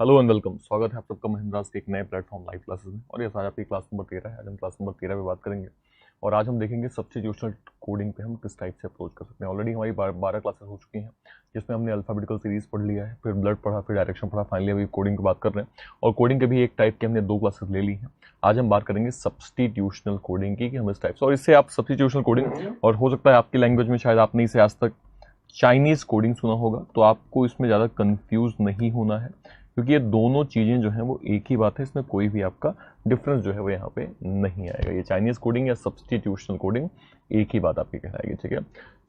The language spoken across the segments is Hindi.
Hello and welcome. स्वागत है आप सबका महिंद्रास के एक नए प्लेटफॉर्म लाइव क्लासेस में। और ये आज आपकी क्लास नंबर 13 है। आज हम क्लास नंबर 13 पे बात करेंगे और आज हम देखेंगे सब्स्टिट्यूशनल कोडिंग पे हम किस टाइप से अप्रोच कर सकते हैं। ऑलरेडी हमारी 12 क्लासेस हो चुकी हैं जिसमें हमने अल्फाबेटिकल सीरीज पढ़ लिया है, फिर ब्लड पढ़ा, फिर डायरेक्शन पढ़ा, फाइनली अभी कोडिंग की बात कर रहे हैं। और कोडिंग के भी एक टाइप के हमने 2 क्लासेस ले ली हैं। आज हम बात करेंगे सब्स्टिट्यूशनल कोडिंग की कि हम इस टाइप से, और इससे आप सब्स्टिट्यूशनल कोडिंग, और हो सकता है आपकी लैंग्वेज में शायद आपने इसे आज तक चाइनीज़ कोडिंग सुना होगा, तो आपको इसमें ज़्यादा कंफ्यूज नहीं होना है क्योंकि ये दोनों चीज़ें जो हैं वो एक ही बात है। इसमें कोई भी आपका डिफरेंस जो है वो यहाँ पे नहीं आएगा। ये चाइनीज़ कोडिंग या सब्स्टिट्यूशनल कोडिंग एक ही बात आपकी कहलाएगी, ठीक है।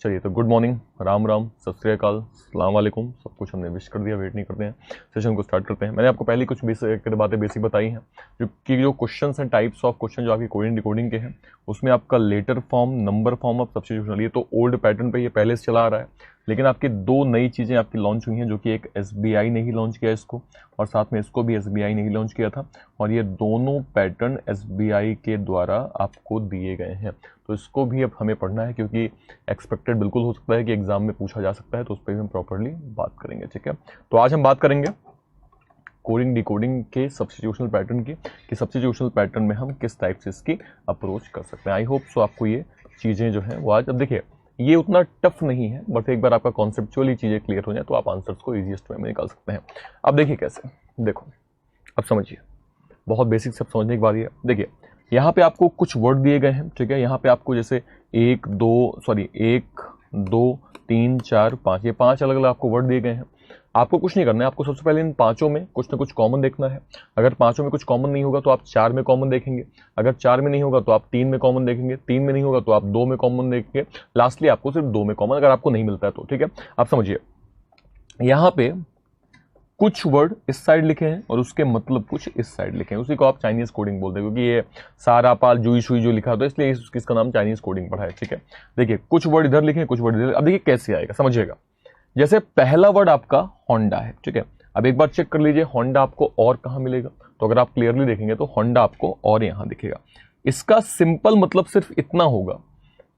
चलिए, तो गुड मॉर्निंग, राम राम, सत श्री अकाल, अस्सलाम वालेकुम, सब कुछ हमने विश कर दिया। वेट नहीं करते हैं, सेशन को स्टार्ट करते हैं। मैंने आपको पहले कुछ बातें बेसिक बताई हैं जो क्वेश्चंस हैं, टाइप्स ऑफ क्वेश्चन जो आपकी कोडिंग डिकोडिंग के हैं, उसमें आपका letter form, number form of substitutional, ये तो ओल्ड पैटर्न पे ये पहले से चला आ रहा है। लेकिन आपकी 2 नई चीज़ें आपकी लॉन्च हुई हैं, जो कि एक SBI ने ही लॉन्च किया इसको, और साथ में इसको भी SBI ने ही लॉन्च किया था। और ये दोनों पैटर्न SBI के द्वारा आपको दिए गए हैं, तो इसको भी अब हमें पढ़ना है क्योंकि एक्सपेक्टेड बिल्कुल हो सकता है कि एग्जाम में पूछा जा सकता है, तो उस पर भी हम प्रॉपरली बात करेंगे, ठीक है। तो आज हम बात करेंगे कोडिंग डिकोडिंग के सब्स्टिट्यूशनल पैटर्न की, कि सब्स्टिट्यूशनल पैटर्न में हम किस टाइप से इसकी अप्रोच कर सकते हैं। आई होप सो आपको ये चीज़ें जो हैं वो आज, अब देखिए ये उतना टफ नहीं है, बट एक बार आपका कॉन्सेप्चुअली चीज़ें क्लियर हो जाए तो आप आंसर्स को ईजीएस्ट वे में निकाल सकते हैं। अब देखिए कैसे, देखो अब समझिए, बहुत बेसिक सब समझने की बात है। देखिए यहाँ पे आपको कुछ वर्ड दिए गए हैं, ठीक है। यहाँ पे आपको जैसे 1 2 3 4 5, ये 5 अलग अलग आपको वर्ड दिए गए हैं। आपको कुछ नहीं करना है, आपको सबसे पहले इन 5 में कुछ ना कुछ कॉमन देखना है। अगर 5 में कुछ कॉमन नहीं होगा तो आप 4 में कॉमन देखेंगे, अगर 4 में नहीं होगा तो आप 3 में कॉमन देखेंगे, 3 में नहीं होगा तो आप 2 में कॉमन देखेंगे, लास्टली आपको सिर्फ 2 में कॉमन अगर आपको नहीं मिलता है तो, ठीक है। आप समझिए, यहाँ पे कुछ वर्ड इस साइड लिखे हैं और उसके मतलब कुछ इस साइड लिखे हैं, उसी को आप चाइनीज कोडिंग बोलते हैं, क्योंकि ये सारा पाल जुई शुई जो लिखा था इसलिए इसका नाम चाइनीज कोडिंग पड़ा है, ठीक है। देखिए कुछ वर्ड इधर लिखे हैं, कुछ वर्ड इधर। अब देखिए कैसे आएगा, समझिएगा। जैसे पहला वर्ड आपका होंडा है, ठीक है। अब एक बार चेक कर लीजिए होंडा आपको और कहां मिलेगा, तो अगर आप क्लियरली देखेंगे तो होंडा आपको और यहां दिखेगा। इसका सिंपल मतलब सिर्फ इतना होगा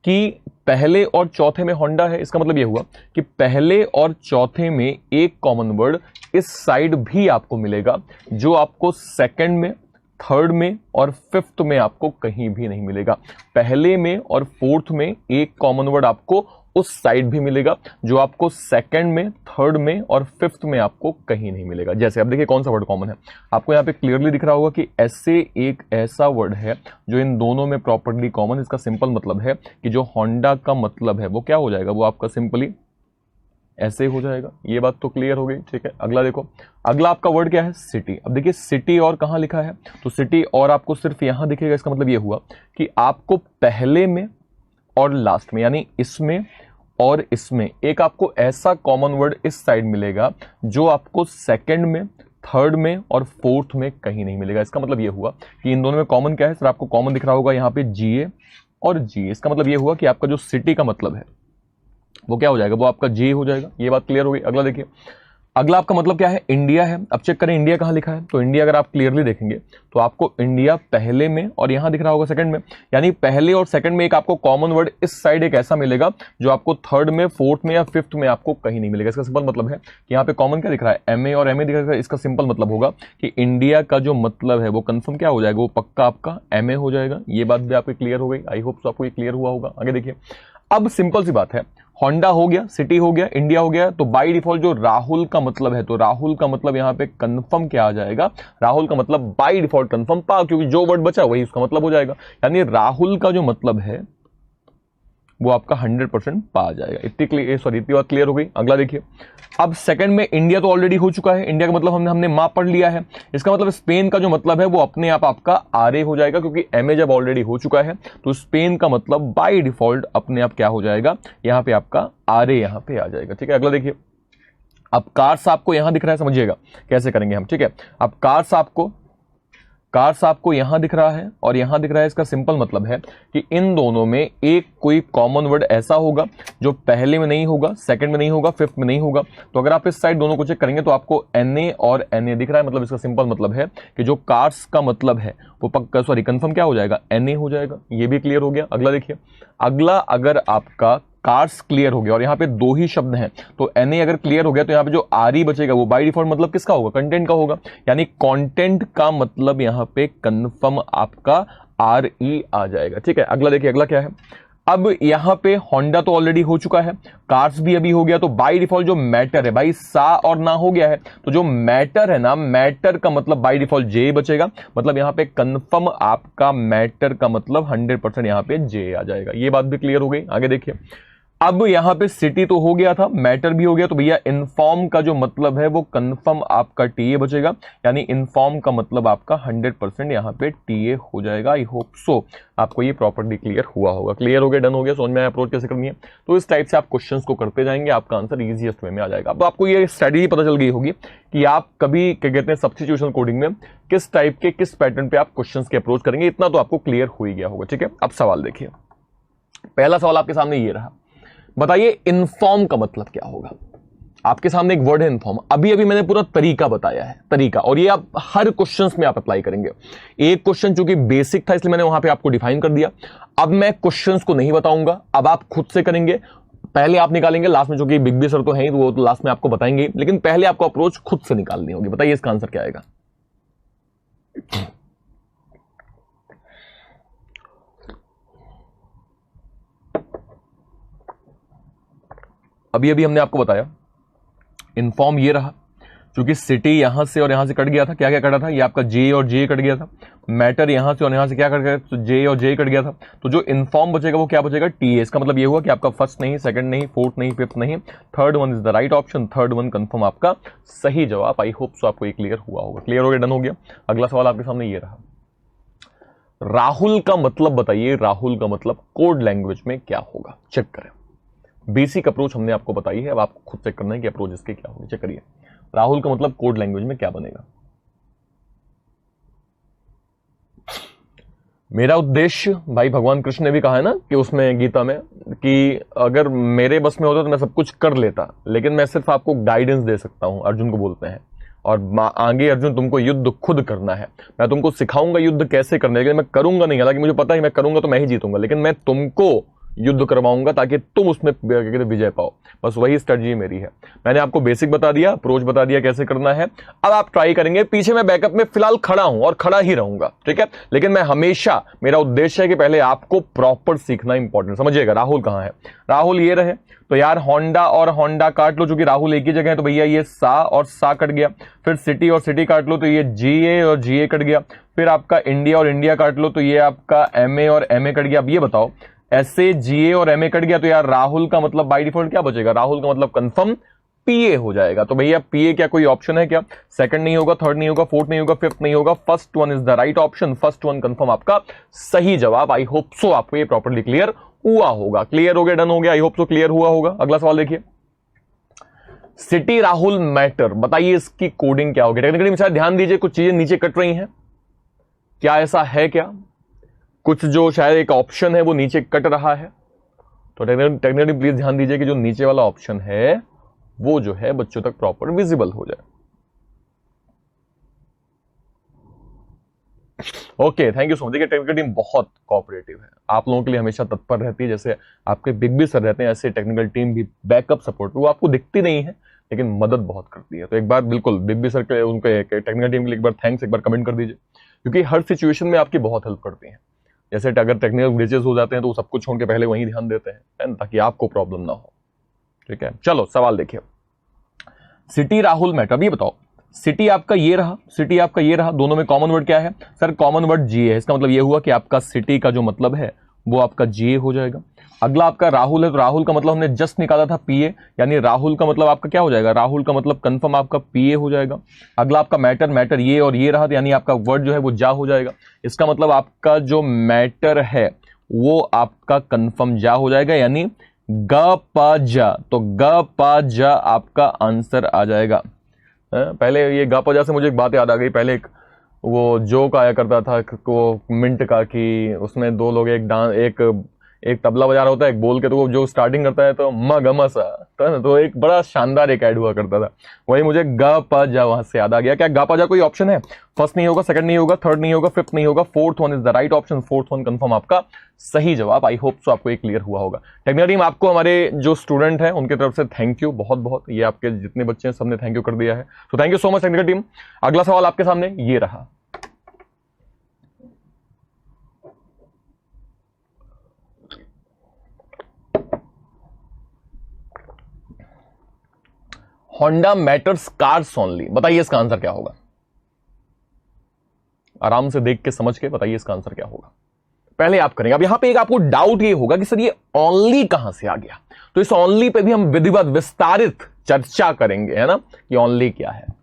कि पहले और चौथे में होंडा है, इसका मतलब यह हुआ कि पहले और चौथे में एक कॉमन वर्ड इस साइड भी आपको मिलेगा, जो आपको सेकंड में, थर्ड में और फिफ्थ में आपको कहीं भी नहीं मिलेगा। पहले में और फोर्थ में एक कॉमन वर्ड आपको उस साइड भी मिलेगा, जो आपको सेकंड में, थर्ड में और फिफ्थ में आपको कहीं नहीं मिलेगा। जैसे अब देखिए कौन सा वर्ड कॉमन है, आपको यहाँ पे क्लियरली दिख रहा होगा कि ऐसे एक ऐसा वर्ड है जो इन दोनों में प्रॉपर्ली कॉमन। इसका सिंपल मतलब है कि जो होंडा का मतलब है वो क्या हो जाएगा, वो आपका सिंपली ऐसे हो जाएगा। ये बात तो क्लियर हो गई, ठीक है। अगला देखो, अगला आपका वर्ड क्या है, सिटी। अब देखिए सिटी और कहां लिखा है, तो सिटी और आपको सिर्फ यहां दिखेगा। इसका मतलब ये हुआ कि आपको पहले में और लास्ट में, यानी इसमें और इसमें एक आपको ऐसा कॉमन वर्ड इस साइड मिलेगा जो आपको सेकंड में, थर्ड में और फोर्थ में कहीं नहीं मिलेगा। इसका मतलब ये हुआ कि इन दोनों में कॉमन क्या है, सर आपको कॉमन दिख रहा होगा यहाँ पे GA और G। इसका मतलब ये हुआ कि आपका जो सिटी का मतलब है वो क्या हो जाएगा, वो आपका J हो जाएगा। ये बात क्लियर हो गई। अगला देखिए, अगला आपका मतलब क्या है, इंडिया है। अब चेक करें इंडिया कहां लिखा है, तो इंडिया अगर आप क्लियरली देखेंगे तो आपको इंडिया पहले में और यहां दिख रहा होगा सेकंड में, यानी पहले और सेकंड में एक आपको कॉमन वर्ड इस साइड एक ऐसा मिलेगा जो आपको थर्ड में, फोर्थ में या फिफ्थ में आपको कहीं नहीं मिलेगा। इसका सिंपल मतलब है कि यहाँ पे कॉमन क्या दिख रहा है, MA और MA दिख रहा है। इसका सिंपल मतलब होगा कि इंडिया का जो मतलब है वो कंफर्म क्या हो जाएगा, वो पक्का आपका MA हो जाएगा। ये बात भी आपकी क्लियर हो गई। आई होप आपको ये क्लियर हुआ होगा। आगे देखिए, अब सिंपल सी बात है, होंडा हो गया, सिटी हो गया, इंडिया हो गया, तो बाय डिफॉल्ट जो राहुल का मतलब है, तो राहुल का मतलब यहां पे कंफर्म क्या आ जाएगा, राहुल का मतलब बाय डिफॉल्ट कंफर्म पा, क्योंकि जो वर्ड बचा वही उसका मतलब हो जाएगा। यानी राहुल का जो मतलब है वो आपका 100% पा आ जाएगा। इतनी बात क्लियर हो गई। अगला देखिए, अब सेकंड में इंडिया तो ऑलरेडी हो चुका है, इंडिया का मतलब हमने मां पढ़ लिया है। इसका मतलब स्पेन का जो मतलब है वो अपने आप आपका आरए हो जाएगा, क्योंकि MA जब ऑलरेडी हो चुका है तो स्पेन का मतलब बाय डिफॉल्ट अपने आप क्या हो जाएगा, यहां पे आपका आरए यहां पे आ जाएगा, ठीक है। अगला देखिए, अब कार्स आपको यहां दिख रहा है, समझिएगा कैसे करेंगे हम, ठीक है। अब कार्स आपको यहां दिख रहा है और यहां दिख रहा है। इसका सिंपल मतलब है कि इन दोनों में एक कोई कॉमन वर्ड ऐसा होगा जो पहले में नहीं होगा, सेकंड में नहीं होगा, फिफ्थ में नहीं होगा। तो अगर आप इस साइड दोनों को चेक करेंगे तो आपको NA और NA दिख रहा है। मतलब इसका सिंपल मतलब है कि जो कार्स का मतलब है वो कंफर्म क्या हो जाएगा, NA हो जाएगा। ये भी क्लियर हो गया। अगला देखिए, अगला अगर आपका कार्स क्लियर हो गया और यहाँ पे दो ही शब्द हैं, तो Na अगर क्लियर हो गया तो यहाँ पे जो Re बचेगा वो बाय डिफॉल्ट मतलब किसका होगा, कंटेंट का होगा, यानी कंटेंट का मतलब यहाँ पे कंफर्म आपका Re आ जाएगा। ठीक है, अगला देखिए, अगला क्या है। अब यहां पे होंडा तो ऑलरेडी हो चुका है, कार्स भी अभी हो गया, तो बाय डिफॉल्ट जो मैटर है भाई सा और ना हो गया है, तो जो मैटर है ना, मैटर का मतलब बाय डिफॉल्ट जे बचेगा, मतलब यहां पे कंफर्म आपका मैटर का मतलब 100% यहां पे जे आ जाएगा। ये बात भी क्लियर हो गई। आगे देखिए, अब यहां पे सिटी तो हो गया था, मैटर भी हो गया, तो भैया इन्फॉर्म का जो मतलब है वो कंफर्म आपका टीए बचेगा, यानी इन्फॉर्म का मतलब आपका 100% यहां पे टीए हो जाएगा। आई होप सो आपको ये प्रॉपर्ली क्लियर हुआ होगा। क्लियर हो गया, डन हो गया, समझ में अप्रोच कैसे करनी है। तो इस टाइप से आप क्वेश्चंस को करते जाएंगे, आपका आंसर इजीएस्ट वे में आ जाएगा। अब आपको ये स्ट्रेटेजी पता चल गई होगी कि आप कभी क्या कहते हैं सब्स्टिट्यूशन कोडिंग में किस टाइप के किस पैटर्न पे आप क्वेश्चंस के अप्रोच करेंगे, इतना तो आपको क्लियर हो ही गया होगा। ठीक है, अब सवाल देखिए, पहला सवाल आपके सामने ये रहा, बताइए इन्फॉर्म का मतलब क्या होगा। आपके सामने एक वर्ड है इन्फॉर्म, अभी अभी मैंने पूरा तरीका बताया है, तरीका, और ये आप हर क्वेश्चंस में आप अप्लाई करेंगे। एक क्वेश्चन चूंकि बेसिक था इसलिए मैंने वहां पे आपको डिफाइन कर दिया, अब मैं क्वेश्चंस को नहीं बताऊंगा, अब आप खुद से करेंगे। पहले आप निकालेंगे, लास्ट में चूंकि बिग बी सर तो है ही, वो तो लास्ट में आपको बताएंगे, लेकिन पहले आपको अप्रोच खुद से निकालनी होगी। बताइए इसका आंसर क्या आएगा। अभी अभी हमने आपको बताया इन्फॉर्म ये रहा, क्योंकि सिटी यहां से और यहां से कट गया था, क्या क्या कटा था, ये आपका जे और जे कट गया था, मैटर यहां से और यहां से क्या कट गया, तो जे और जे कट गया था, तो जो इन्फॉर्म बचेगा वो क्या बचेगा, टीए। इसका मतलब ये हुआ कि आपका फर्स्ट नहीं, सेकंड नहीं, फोर्थ नहीं, फिफ्थ नहीं, third one is the right option, third one confirm आपका सही जवाब। आई होप सो आपको ये क्लियर हुआ होगा। क्लियर हो गया, डन हो गया। अगला सवाल आपके सामने ये रहा, राहुल का मतलब बताइए, राहुल का मतलब कोड लैंग्वेज में क्या होगा। चेक करें, बेसिक अप्रोच हमने आपको बताई है, अब आपको खुद चेक करना है कि अप्रोच इसके क्या होगी। चेक करिए, राहुल का मतलब कोड लैंग्वेज में क्या बनेगा। मेरा उद्देश्य, भाई भगवान कृष्ण ने भी कहा है ना कि उसमें गीता में, कि अगर मेरे बस में होता तो मैं सब कुछ कर लेता, लेकिन मैं सिर्फ आपको गाइडेंस दे सकता हूं, अर्जुन को बोलते हैं, और आगे अर्जुन तुमको युद्ध खुद करना है, मैं तुमको सिखाऊंगा युद्ध कैसे करना है, लेकिन मैं करूंगा नहीं, हालांकि मुझे पता है मैं करूंगा तो मैं ही जीतूंगा, लेकिन मैं तुमको युद्ध करवाऊंगा ताकि तुम उसमें विजय पाओ। बस वही स्ट्रेटजी मेरी है। मैंने आपको बेसिक बता दिया, अप्रोच बता दिया कैसे करना है, अब आप ट्राई करेंगे। पीछे मैं बैकअप में फिलहाल खड़ा हूं और खड़ा ही रहूंगा, ठीक है, लेकिन मैं हमेशा, मेरा उद्देश्य है कि पहले आपको प्रॉपर सीखना इंपॉर्टेंट। समझिएगा, राहुल कहां है, राहुल ये रहे, तो यार होंडा और होंडा काट लो, चूंकि राहुल एक ही जगह है, तो भैया ये सा और सा कट गया। फिर सिटी और सिटी काट लो, तो ये जीए और जीए कट गया। फिर आपका इंडिया और इंडिया काट लो, तो ये आपका एमए और एमए कट गया। अब ये बताओ, ऐसे जीए और एमए कट गया, तो यार राहुल का मतलब बाय डिफॉल्ट क्या बचेगा, राहुल का मतलब कंफर्म पीए हो जाएगा। तो भैया पीए क्या कोई ऑप्शन है क्या, सेकंड नहीं होगा, थर्ड नहीं होगा, फोर्थ नहीं होगा, फिफ्थ नहीं होगा, first one is the right option, first one confirm आपका सही जवाब। आई होप सो आपको ये प्रॉपर्ली क्लियर हुआ होगा। क्लियर हो गया, डन हो गया, आई होप सो क्लियर हुआ होगा। अगला सवाल देखिए, सिटी राहुल मैटर, बताइए इसकी कोडिंग क्या होगी। टेक्निकली शायद ध्यान दीजिए, कुछ चीजें नीचे कट रही हैं, क्या ऐसा है क्या, कुछ जो शायद एक ऑप्शन है वो नीचे कट रहा है, तो टेक्निकली प्लीज ध्यान दीजिए कि जो नीचे वाला ऑप्शन है वो जो है बच्चों तक प्रॉपर विजिबल हो जाए। Okay, thank you so much. देखिए टेक्निकल टीम बहुत कोऑपरेटिव है, आप लोगों के लिए हमेशा तत्पर रहती है, जैसे आपके बिग बी सर रहते हैं, ऐसे टेक्निकल टीम भी बैकअप सपोर्ट, वो आपको दिखती नहीं है लेकिन मदद बहुत करती है। तो एक बार बिल्कुल बिग बी सर के, उनके टेक्निकल टीम के लिए एक बार थैंक्स, एक बार कमेंट कर दीजिए, क्योंकि हर सिचुएशन में आपकी बहुत हेल्प करती हैं। जैसे अगर टेक्निकल ग्लिचेस हो जाते हैं तो वो सब कुछ छोड़ के पहले वहीं ध्यान देते हैं, ताकि आपको प्रॉब्लम ना हो। ठीक है, चलो सवाल देखिए, सिटी राहुल मैटर। अब ये बताओ, सिटी आपका ये रहा, सिटी आपका ये रहा, दोनों में कॉमन वर्ड क्या है, सर कॉमन वर्ड जीए है। इसका मतलब ये हुआ कि आपका सिटी का जो मतलब है वो आपका जीए हो जाएगा। अगला आपका राहुल है, तो राहुल का मतलब हमने जस्ट निकाला था पीए, यानी राहुल का मतलब आपका क्या हो जाएगा, राहुल का मतलब कंफर्म आपका पीए हो जाएगा। अगला आपका मैटर, मैटर ये और ये रहा, यानी आपका वर्ड जो है वो जा हो जाएगा। इसका मतलब आपका जो मैटर है वो आपका कंफर्म जा हो जाएगा, यानी ग प जा, तो ग प जा आपका आंसर आ जाएगा। पहले ये ग प जा से मुझे एक बात याद आ गई, पहले एक वो जोक आया करता था वो मिंट का, कि उसमें दो लोग एक एक तबला बजा रहा होता है, एक बोल के तो वो जो स्टार्टिंग करता है तो म ग म सा, तो एक बड़ा शानदार एक ऐड हुआ करता था, वही मुझे ग प जा वहां से याद आ गया। क्या गा पा जा कोई ऑप्शन है? फर्स्ट नहीं होगा, सेकंड नहीं होगा, थर्ड नहीं होगा, फिफ्थ नहीं होगा, fourth one is the right option. Fourth one confirm आपका सही जवाब। आई होप सो आपको ये क्लियर हुआ होगा। टेक्निकल टीम, आपको हमारे जो स्टूडेंट है उनकी तरफ से थैंक यू बहुत बहुत। ये आपके जितने बच्चे हैं सबने थैंक यू कर दिया है, तो thank you so much technical team. अगला सवाल आपके सामने ये रहा। होंडा मैटर्स कार्स ओनली, बताइए इसका आंसर क्या होगा? आराम से देख के समझ के बताइए इसका आंसर क्या होगा। पहले आप करेंगे। अब यहां पे एक आपको डाउट ये होगा कि सर ये ओनली कहां से आ गया, तो इस ओनली पे भी हम विधिवत विस्तारित चर्चा करेंगे, है ना, कि ओनली क्या है।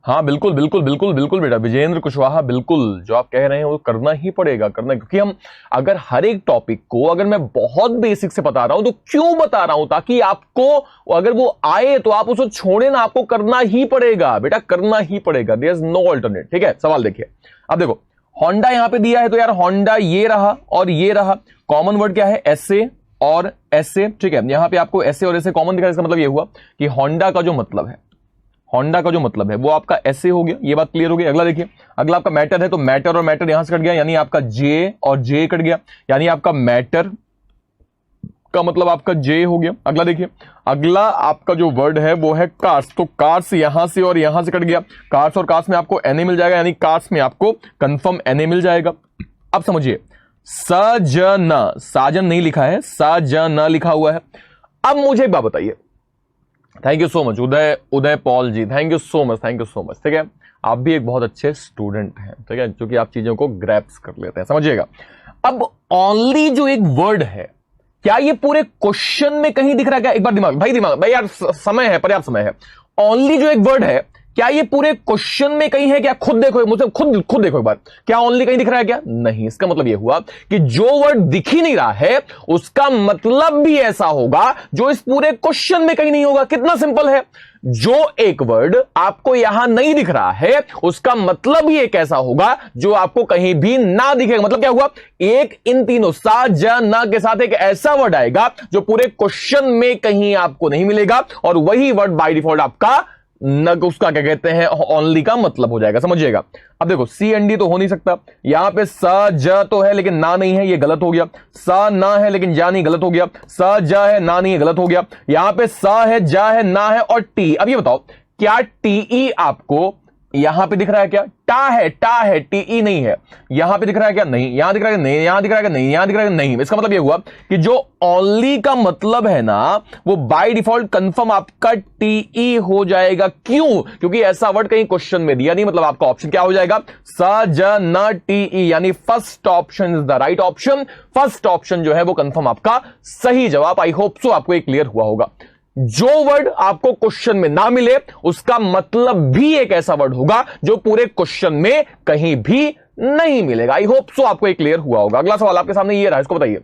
हाँ बिल्कुल बिल्कुल बिल्कुल बिल्कुल बेटा विजेंद्र कुशवाहा, बिल्कुल जो आप कह रहे हैं वो करना ही पड़ेगा, करना, क्योंकि हम अगर हर एक टॉपिक को अगर मैं बहुत बेसिक से बता रहा हूं तो क्यों बता रहा हूं, ताकि आपको अगर वो आए तो आप उसको छोड़े ना, आपको करना ही पड़ेगा बेटा, करना ही पड़ेगा। There is no alternate. ठीक है, सवाल देखिए। अब देखो होंडा यहां पे दिया है, तो यार होंडा ये रहा और ये रहा, कॉमन वर्ड क्या है? एसए और एसए। ठीक है, यहां पे आपको एसए और एसए कॉमन दिखा, इसका मतलब ये हुआ कि होंडा का जो मतलब है, होंडा का जो मतलब है वो आपका ऐसे हो गया, ये बात क्लियर हो गई। अगला देखिए, अगला आपका मैटर है, तो मैटर और मैटर यहां से कट गया, यानी आपका जे और जे कट गया, यानी आपका मैटर का मतलब आपका जे हो गया। अगला देखिए, अगला आपका जो वर्ड है वो है कार्स, तो कार्स यहां से और यहां से कट गया, कार्स और कार्स में आपको एनए मिल जाएगा, यानी कार्स में आपको कंफर्म एनए मिल जाएगा। अब समझिए, सजन, साजन नहीं लिखा है, सजन लिखा हुआ है। अब मुझे एक बात बताइए, thank you so much Uday Pal ji, thank you so much, thank you so much. ठीक है, आप भी एक बहुत अच्छे स्टूडेंट हैं, ठीक है, क्योंकि आप चीजों को ग्रैप्स कर लेते हैं, समझिएगा। अब ओनली जो एक वर्ड है, क्या ये पूरे क्वेश्चन में कहीं दिख रहा है क्या? एक बार दिमाग भाई यार, समय है, पर्याप्त समय है। ओनली जो एक वर्ड है, क्या ये पूरे क्वेश्चन में कहीं है क्या? खुद देखो, मुझे खुद देखो एक बार, क्या ओनली कहीं दिख रहा है क्या? नहीं। इसका मतलब यह हुआ कि जो वर्ड दिख ही नहीं रहा है उसका मतलब भी ऐसा होगा जो इस पूरे क्वेश्चन में कहीं नहीं होगा। कितना सिंपल है, जो एक वर्ड आपको यहां नहीं दिख रहा है उसका मतलब ही एक ऐसा होगा जो आपको कहीं भी ना दिखेगा। मतलब क्या हुआ, एक इन तीनों सा ज न के साथ एक ऐसा वर्ड आएगा जो पूरे क्वेश्चन में कहीं आपको नहीं मिलेगा, और वही वर्ड बाय डिफॉल्ट आपका न, उसका क्या कहते हैं, ओनली का मतलब हो जाएगा, समझिएगा। अब देखो सी एंड डी तो हो नहीं सकता, यहां पे स ज तो है लेकिन ना नहीं है, ये गलत हो गया। स ना है लेकिन जा नहीं, गलत हो गया। स ज है ना नहीं है, गलत हो गया। यहां पे स है, जा है, ना है और टी। अब ये बताओ, क्या टीई आपको यहां पे दिख रहा है क्या? टा है, टीई नहीं है। यहां पे दिख रहा है क्या? नहीं। यहां दिख रहा है नहीं, यहां दिख रहा है नहीं, यहां दिख रहा है नहीं। इसका मतलब यह हुआ कि जो ओनली का मतलब है ना, वो बाय डिफॉल्ट कंफर्म आपका टीई हो जाएगा। क्यों? क्योंकि ऐसा वर्ड कहीं क्वेश्चन में दिया नहीं, मतलब आपका ऑप्शन क्या हो जाएगा? स ज न टीई, यानी first option is the right option. First option जो है वो कंफर्म आपका सही जवाब। आई होप सो आपको ये क्लियर हुआ होगा। जो वर्ड आपको क्वेश्चन में ना मिले उसका मतलब भी एक ऐसा वर्ड होगा जो पूरे क्वेश्चन में कहीं भी नहीं मिलेगा। आई होप सो आपको एक क्लियर हुआ होगा। अगला सवाल आपके सामने ये रहा, इसको बताइए,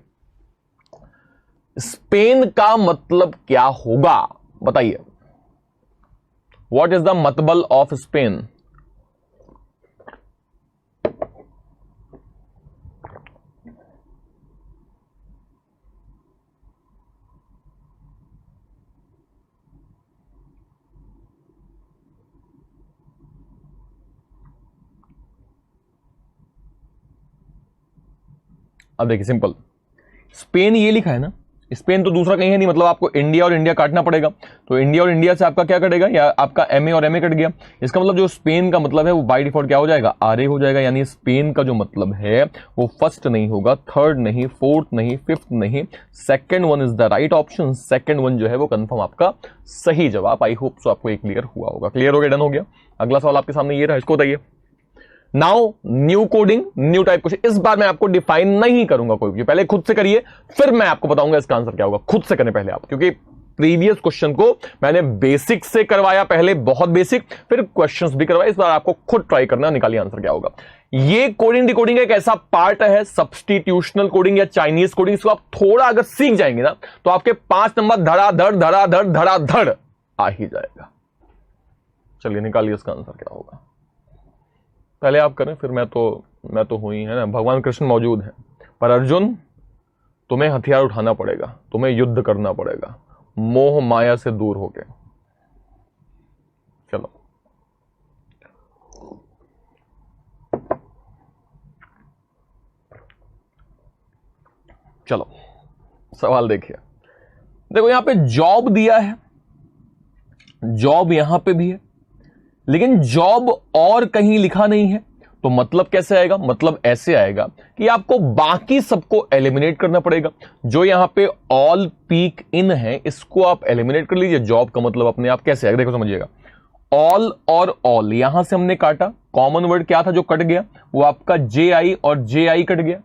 स्पेन का मतलब क्या होगा? बताइए, व्हाट इज द मतलब ऑफ स्पेन? अब देखिए, सिंपल, स्पेन ये लिखा है ना, स्पेन तो दूसरा कहीं है नहीं, मतलब आपको इंडिया और इंडिया काटना पड़ेगा, तो इंडिया और इंडिया से आपका क्या कटेगा, या आपका एमए और एमए कट गया। इसका मतलब जो स्पेन का मतलब है वो बाय डिफॉल्ट क्या हो जाएगा? आरए हो जाएगा। यानी स्पेन का जो मतलब है वो फर्स्ट नहीं होगा, थर्ड नहीं, फोर्थ नहीं, फिफ्थ नहीं, second one is the right option. Second one जो है वो कंफर्म आपका सही जवाब। आई होप सो आपको एक क्लियर हुआ होगा। क्लियर हो गया, डन हो गया। अगला सवाल आपके सामने ये रहा, इसको बताइए। Now new coding, new type question. इस बार मैं आपको डिफाइन नहीं करूंगा कोई भी, पहले खुद से करिए, फिर मैं आपको बताऊंगा इसका आंसर क्या होगा। खुद से करने पहले आप, क्योंकि प्रीवियस क्वेश्चन को मैंने बेसिक से करवाया, पहले बहुत बेसिक, फिर क्वेश्चंस भी करवाए। इस बार आपको खुद ट्राई करना, निकालिए आंसर क्या होगा। ये कोडिंग डिकोडिंग एक ऐसा पार्ट है, सब्स्टिट्यूशनल कोडिंग या चाइनीज कोडिंग, इसको आप थोड़ा अगर सीख जाएंगे ना तो आपके 5 नंबर धड़ाधड़ आ ही जाएगा। चलिए निकालिए इसका आंसर क्या होगा। पहले आप करें, फिर मैं तो हूं ही, है ना। भगवान कृष्ण मौजूद है, पर अर्जुन तुम्हें हथियार उठाना पड़ेगा, तुम्हें युद्ध करना पड़ेगा मोह माया से दूर होके। चलो चलो सवाल देखिए। देखो यहां पे जॉब दिया है, जॉब यहां पे भी है, लेकिन जॉब और कहीं लिखा नहीं है। तो मतलब कैसे आएगा? मतलब ऐसे आएगा कि आपको बाकी सबको एलिमिनेट करना पड़ेगा। जो यहां पे ऑल पीक इन है, इसको आप एलिमिनेट कर लीजिए। जॉब का मतलब अपने आप कैसे आएगा, देखो समझिएगा। ऑल और ऑल यहां से हमने काटा, कॉमन वर्ड क्या था जो कट गया? वो आपका जे आई और जे आई कट गया।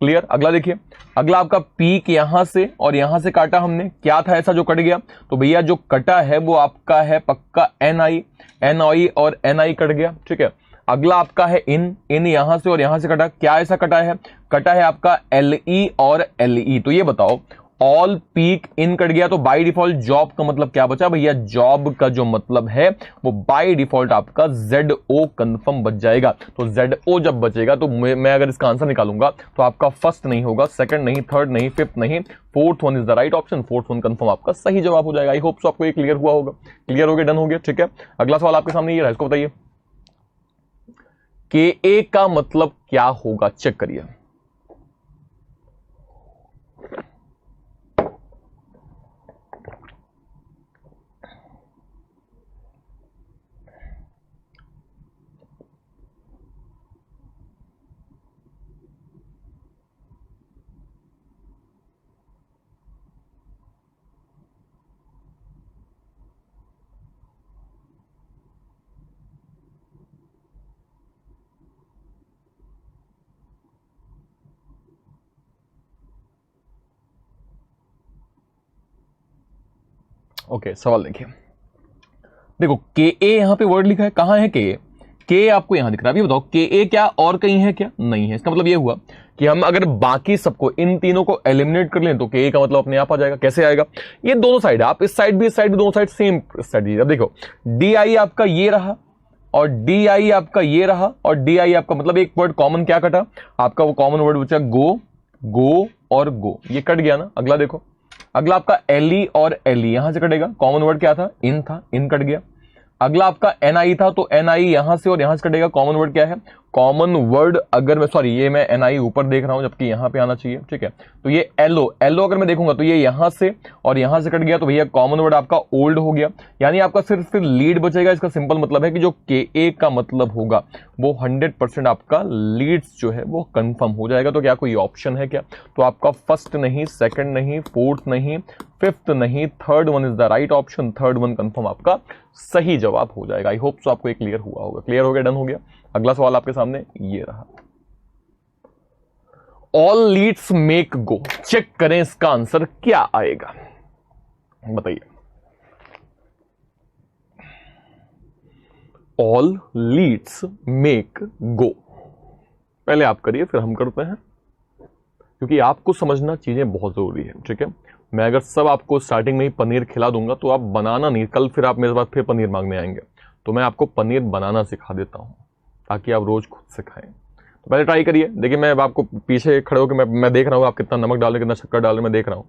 क्लियर? अगला देखिए, अगला आपका पीक यहां से और यहां से काटा हमने, क्या था ऐसा जो कट गया? तो भैया जो कटा है वो आपका है पक्का एन आई, एन आई और एन आई कट गया। ठीक है, अगला आपका है इन, इन यहां से और यहां से कटा, क्या ऐसा कटा है? कटा है आपका एल ई और एल ई। तो ये बताओ, ऑल पीक इन कट गया, तो बाय डिफॉल्ट जॉब का मतलब क्या बचा भैया? जॉब का जो मतलब है वो बाय डिफॉल्ट आपका जेड ओ कंफर्म बच जाएगा। तो जेड ओ जब बचेगा तो मैं अगर इसका आंसर निकालूंगा तो आपका फर्स्ट नहीं होगा, सेकंड नहीं, थर्ड नहीं, फिफ्थ नहीं, fourth one is the right option. Fourth one confirm आपका सही जवाब हो जाएगा। आई होप सो आपको ये क्लियर हुआ होगा। क्लियर हो गया, डन हो गया। ठीक है, अगला सवाल आपके सामने ये रहा, इसको बताइए के ए का मतलब क्या होगा, चेक करिए। ओके, सवाल देखिए। देखो के ए यहां पे वर्ड लिखा है, कहां है के ए? के आपको यहां दिख रहा है। अभी बताओ के ए क्या और कहीं है क्या? नहीं है। इसका मतलब ये हुआ कि हम अगर बाकी सबको, इन तीनों को एलिमिनेट कर लें तो के ए का मतलब अपने आप आ जाएगा। कैसे आएगा? ये दोनों साइड, आप इस साइड भी इस साइड भी, दोनों साइड सेम साइड। अब देखो डी आई आपका ये रहा और डी आई आपका ये रहा और डी आई आपका, मतलब एक वर्ड कॉमन क्या कटा आपका? वो कॉमन वर्ड बचा गो, गो और गो, ये कट गया ना। अगला देखो, अगला आपका एलई और एलई यहां से कटेगा। कॉमन वर्ड क्या था? इन था, इन कट गया। अगला आपका एनआई था, तो एनआई यहां से और यहां से कटेगा। कॉमन वर्ड क्या है? कॉमन वर्ड अगर मैं, सॉरी ये मैं एनआई ऊपर देख रहा हूं जबकि यहां पे आना चाहिए। ठीक है, तो ये एलओ, एलओ अगर मैं देखूंगा तो ये यहां से और यहां से कट गया, तो भैया कॉमन वर्ड आपका ओल्ड हो गया। यानी आपका सिर्फ फिर लीड बचेगा। इसका सिंपल मतलब है कि जो के ए का मतलब होगा वो 100% आपका लीड्स जो है वो कंफर्म हो जाएगा। तो क्या कोई ऑप्शन है क्या? तो आपका फर्स्ट नहीं, सेकंड नहीं, फोर्थ नहीं, फिफ्थ नहीं, third one is the right option. Third one confirm आपका सही जवाब हो जाएगा। आई होप सो आपको ये क्लियर हुआ होगा। क्लियर हो गया, डन हो गया। अगला सवाल आपके सामने ये रहा, ऑल लीड्स मेक गो। चेक करें इसका आंसर क्या आएगा, बताइए। ऑल लीड्स मेक गो, पहले आप करिए फिर हम करते हैं, क्योंकि आपको समझना चीजें बहुत जरूरी है। ठीक है, मैं अगर सब आपको स्टार्टिंग में ही पनीर खिला दूंगा तो आप बनाना नहीं, कल फिर आप मेरे पास फिर पनीर मांगने आएंगे। तो मैं आपको पनीर बनाना सिखा देता हूं ताकि आप रोज खुद से खाएं। तो पहले ट्राई करिए। देखिए मैं आपको पीछे खड़े होकर मैं देख रहा हूं आप कितना नमक डाल रहे, कितना शक्कर डाल रहे, मैं देख रहा हूं।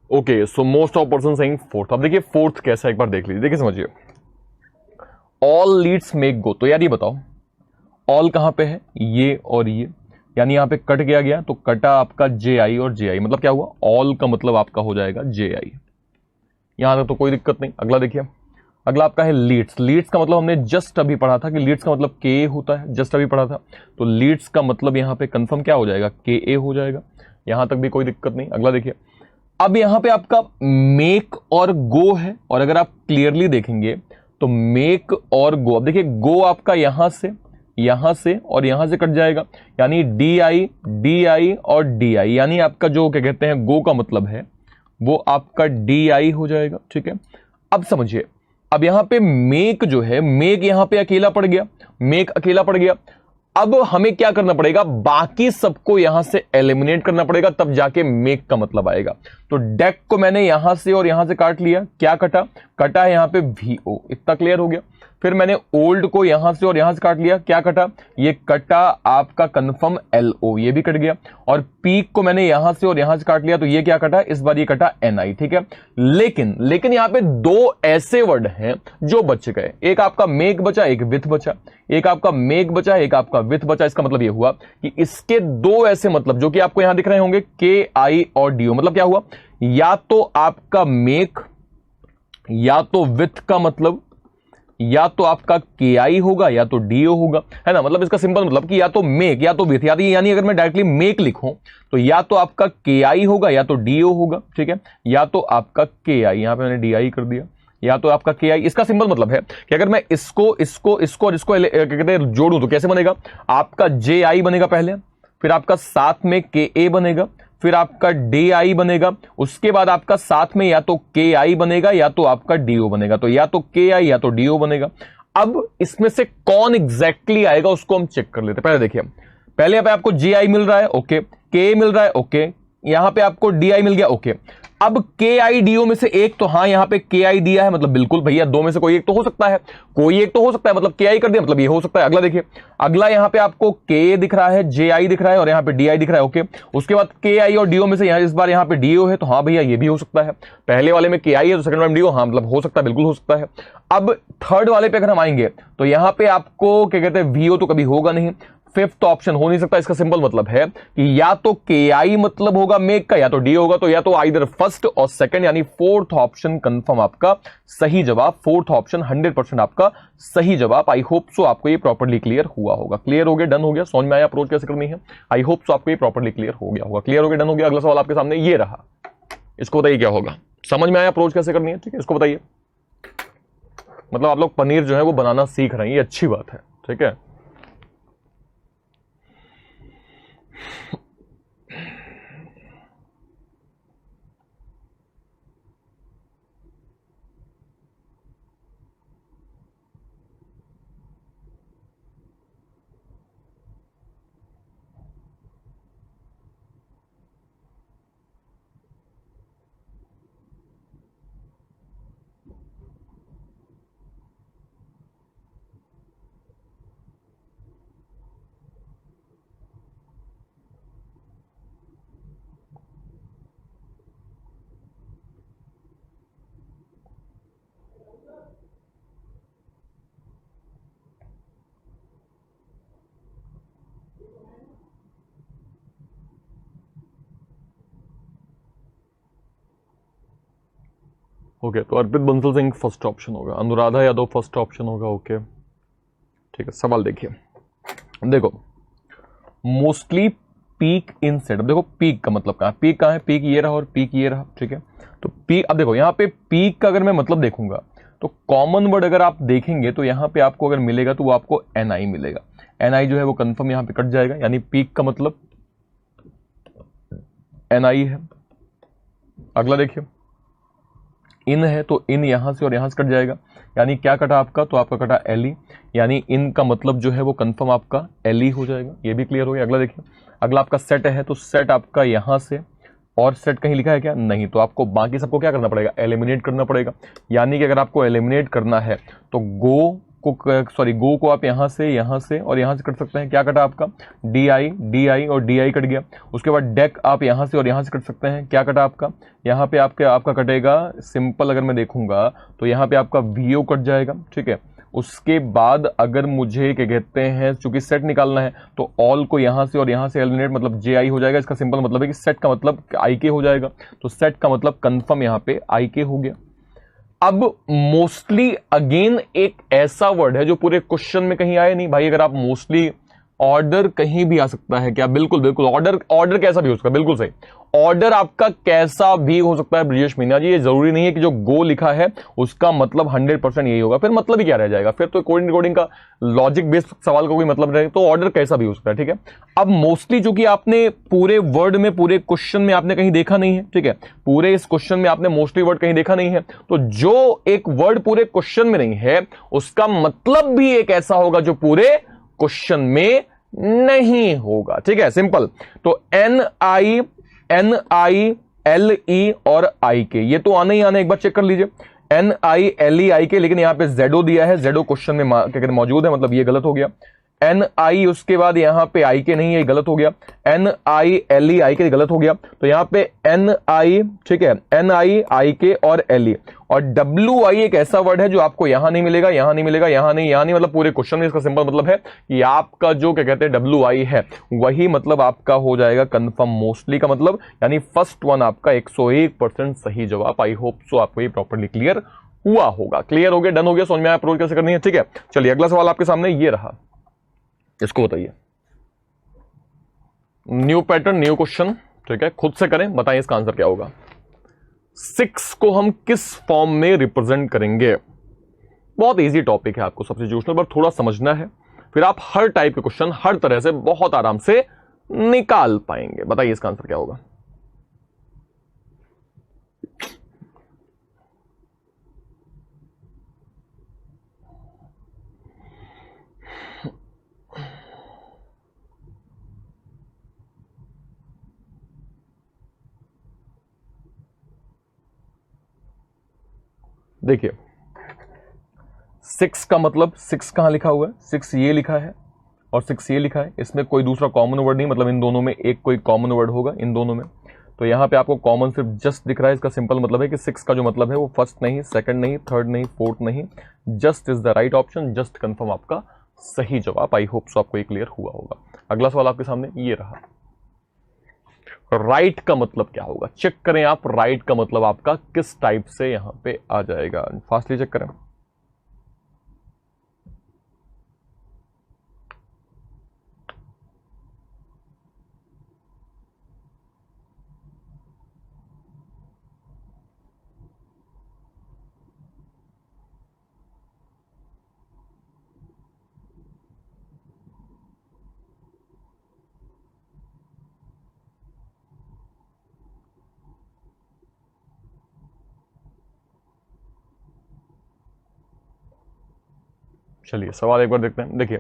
Okay, so most of person saying fourth. अब देखिए फोर्थ कैसा, एक बार देख लीजिए। देखिए समझिए, ऑल लीड्स मेक गो। तो यार ये बताओ ऑल कहां पे है? ये और ये, यानी यहां पे कट गया तो कटा आपका जे आई और जे आई, मतलब क्या हुआ? ऑल का मतलब आपका हो जाएगा जे आई। यहां तक तो कोई दिक्कत नहीं। अगला देखिए, अगला आपका है लीड्स। लीड्स का मतलब हमने जस्ट अभी पढ़ा था कि लीड्स का मतलब के होता है, जस्ट अभी पढ़ा था। तो लीड्स का मतलब यहां पे कंफर्म क्या हो जाएगा? के ए हो जाएगा। यहां तक भी कोई दिक्कत नहीं। अगला देखिए, अब यहां पे आपका मेक और गो है, और अगर आप क्लियरली देखेंगे तो मेक और गो, अब देखिए गो आपका यहां से और यहां से कट जाएगा, यानी डी आई और डी आई, यानी आपका जो क्या कहते हैं गो का मतलब है वो आपका डी आई हो जाएगा। ठीक है, अब समझिए, अब यहां पे मेक जो है, मेक यहां पे अकेला पड़ गया, मेक अकेला पड़ गया। अब हमें क्या करना पड़ेगा, बाकी सबको यहां से एलिमिनेट करना पड़ेगा, तब जाके मेक का मतलब आएगा। तो डेक को मैंने यहां से और यहां से काट लिया, क्या कटा है यहां पे वीओ, इतना क्लियर हो गया। फिर मैंने ओल्ड को यहां से और यहां से काट लिया, क्या कटा, ये कटा आपका कंफर्म एलओ, ये भी कट गया। और पीक को मैंने यहां से और यहां से काट लिया, तो ये क्या कटा, इस बार ये कटा एनआई। ठीक है, लेकिन यहां पे दो ऐसे वर्ड हैं जो बच गए, एक आपका मेक बचा, एक विथ बचा, एक आपका मेक बचा, एक आपका विथ बचा। इसका मतलब ये हुआ कि इसके दो ऐसे मतलब जो कि आपको यहां दिख रहे होंगे, के आई और डीओ, मतलब क्या हुआ, या तो आपका मेक या तो विथ का मतलब, या तो आपका के आई होगा या तो डीओ होगा, है ना। मतलब इसका सिंपल मतलब कि या तो मेक या तो विथ, यानी अगर मैं डायरेक्टली मेक लिखूं तो या तो आपका के आई होगा या तो डीओ होगा। ठीक है, या तो आपका के आई, यहां पे मैंने डी आई कर दिया, या तो आपका के आई। इसका सिंपल मतलब है कि अगर मैं इसको और इसको क्या कहते हैं जोड़ूं तो कैसे बनेगा, आपका जे आई बनेगा पहले, फिर आपका साथ में के ए बनेगा, फिर आपका डी आई बनेगा, उसके बाद आपका साथ में या तो के आई बनेगा या तो आपका डीओ बनेगा। तो या तो के आई या तो डीओ बनेगा। अब इसमें से कौन एग्जैक्टली आएगा उसको हम चेक कर लेते हैं। पहले देखिए, पहले यहाँ पे आपको जी आई मिल रहा है, ओके, के मिल रहा है, ओके, यहां पे आपको डी आई मिल गया, ओके। अब के आई डीओ में से एक, तो हाँ यहां पे के आई दिया है, मतलब बिल्कुल भैया दो में से कोई एक तो हो सकता है, कोई एक तो हो सकता है, मतलब के आई कर दिया, मतलब ये हो सकता है। अगला देखिए, अगला यहां पे आपको के दिख रहा है, जे आई दिख रहा है और यहां पे डी आई दिख रहा है, ओके। उसके बाद के आई और डीओ में से इस बार यहां पे डीओ है, तो हाँ भैया ये भी हो सकता है। पहले वाले में के आई है तो सेकंड वाले में डीओ, हाँ मतलब हो सकता है, बिल्कुल हो सकता है। अब थर्ड वाले पे अगर हम आएंगे तो यहां पे आपको क्या कहते हैं, वीओ तो कभी होगा नहीं, फिफ्थ ऑप्शन हो नहीं सकता। इसका सिंपल मतलब है कि या तो के आई मतलब होगा मेक का, या तो डी होगा, तो या तो आइदर फर्स्ट और सेकंड, यानी फोर्थ ऑप्शन कंफर्म आपका सही जवाब, फोर्थ ऑप्शन 100% आपका सही जवाब। आई होप सो आपको ये प्रॉपर्ली क्लियर हुआ होगा। क्लियर हो गया, डन हो गया, समझ में आया अप्रोच कैसे करनी है। आई होप सो आपको ये प्रॉपर्ली क्लियर हो गया होगा। क्लियर हो गया, डन हो गया। अगला सवाल आपके सामने ये रहा, इसको बताइए क्या होगा। समझ में आया अप्रोच कैसे करनी है, ठीक है, इसको बताइए। मतलब आप लोग पनीर जो है वो बनाना सीख रहे हैं, ये अच्छी बात है, ठीक है। ओके, तो अर्पित बंसल सिंह फर्स्ट ऑप्शन होगा, अनुराधा यादव फर्स्ट ऑप्शन होगा, ओके ठीक है। सवाल देखिए, देखो मोस्टली पीक इन सेट, देखो पीक का मतलब कहां, पीक कहां है, पीक ये रहा और पीक ये रहा, ठीक है। तो पीक, अब देखो यहां पे पीक का अगर मैं मतलब देखूंगा तो कॉमन वर्ड अगर आप देखेंगे तो यहां पे आपको अगर मिलेगा तो वो आपको एनआई मिलेगा। एनआई जो है वो कंफर्म यहां पे कट जाएगा, यानी पीक का मतलब एनआई है। अगला देखिए, इन है तो इन यहां से और यहां से कट जाएगा, यानी क्या कटा आपका, तो आपका कटा एलई, यानी इन का मतलब जो है वो कंफर्म आपका एलई हो जाएगा। ये भी क्लियर हो गया। अगला देखिए, अगला आपका सेट है तो सेट आपका यहां से, और सेट कहीं लिखा है क्या, नहीं, तो आपको बाकी सबको क्या करना पड़ेगा, एलिमिनेट करना पड़ेगा। यानी कि अगर आपको एलिमिनेट करना है तो गो को आप यहां से और यहां से कट सकते हैं। क्या कटा आपका, डी आई और डी आई कट गया। उसके बाद डेक आप यहां से और यहां से कट सकते हैं। क्या कटा आपका, यहां पे आपका कटेगा, सिंपल अगर मैं देखूंगा तो यहां पे आपका वीओ कट जाएगा, ठीक है। उसके बाद अगर मुझे क्या कहते हैं, चूंकि सेट निकालना है तो ऑल को यहां से और यहां से एलिमिनेट, मतलब जे आई हो जाएगा। इसका सिंपल मतलब है कि सेट का मतलब आई के हो जाएगा, तो सेट का मतलब कंफर्म यहां पे आई के हो गया। अब मोस्टली अगेन एक ऐसा वर्ड है जो पूरे क्वेश्चन में कहीं आया नहीं भाई। अगर आप मोस्टली ऑर्डर कहीं भी आ सकता है क्या? बिल्कुल बिल्कुल, ऑर्डर कैसा भी हो सकता है, बिल्कुल सही। ऑर्डर आपका कैसा भी हो सकता है ब्रिजेश मीना जी, ये जरूरी नहीं है कि जो गो लिखा है उसका मतलब 100% यही होगा, फिर मतलब ही क्या रह जाएगा, फिर तो कोडिंग का लॉजिक बेस्ड सवाल का कोई मतलब नहीं, तो ऑर्डर कैसा भी हो सकता है, ठीक है। अब मोस्टली जो कि आपने पूरे वर्ड में, पूरे क्वेश्चन में आपने कहीं देखा नहीं है, ठीक है, पूरे इस क्वेश्चन में आपने मोस्टली वर्ड कहीं देखा नहीं है, तो जो एक वर्ड पूरे क्वेश्चन में नहीं है उसका मतलब भी एक ऐसा होगा जो पूरे क्वेश्चन में नहीं होगा, ठीक है, सिंपल। तो NILE और IK ये तो आने ही आने, एक बार चेक कर लीजिए, NILE IK, लेकिन यहां पे जेडो दिया है, जेडो क्वेश्चन में मौजूद है, मतलब ये गलत हो गया। NI उसके बाद यहां पे IK नहीं है, गलत हो गया। NILE IK गलत हो गया, तो यहां पे NI, ठीक है, NIIK और LE, और WI एक ऐसा वर्ड है जो आपको यहां नहीं मिलेगा, यहां नहीं मिलेगा, यहां नहीं, मतलब पूरे क्वेश्चन में। इसका सिंपल मतलब है कि आपका जो क्या कहते हैं WI है वही मतलब आपका हो जाएगा कंफर्म मोस्टली का मतलब, यानी फर्स्ट वन आपका 101% सही जवाब। आई होप सो आपको ये प्रॉपर्ली क्लियर हुआ होगा। क्लियर हो गया, डन हो गया, समझ में आया अप्रोच कैसे करनी है, ठीक है। चलिए अगला सवाल आपके सामने ये रहा, इसको बताइए। न्यू पैटर्न, न्यू क्वेश्चन, ठीक है, खुद से करें, बताइए इसका आंसर क्या होगा। 6 को हम किस फॉर्म में रिप्रेजेंट करेंगे? बहुत इजी टॉपिक है, आपको सब्स्टिट्यूशनल पर थोड़ा समझना है, फिर आप हर टाइप के क्वेश्चन हर तरह से बहुत आराम से निकाल पाएंगे। बताइए इसका आंसर क्या होगा। देखिए 6 का मतलब 6 कहां लिखा हुआ है, 6 ये लिखा है और 6 ये लिखा है, इसमें कोई दूसरा कॉमन वर्ड नहीं, मतलब इन दोनों में एक कोई कॉमन वर्ड होगा इन दोनों में, तो यहां पे आपको कॉमन सिर्फ जस्ट दिख रहा है। इसका सिंपल मतलब है कि 6 का जो मतलब है वो फर्स्ट नहीं, सेकंड नहीं, थर्ड नहीं, फोर्थ नहीं, just is the right option, just confirm आपका सही जवाब। आई होप सो आपको ये क्लियर हुआ होगा। अगला सवाल आपके सामने ये रहा, राइट का मतलब क्या होगा? चेक करें आप, राइट का मतलब आपका किस टाइप से यहां पे आ जाएगा, फास्टली चेक करें। चलिए सवाल एक बार देखते हैं। देखिए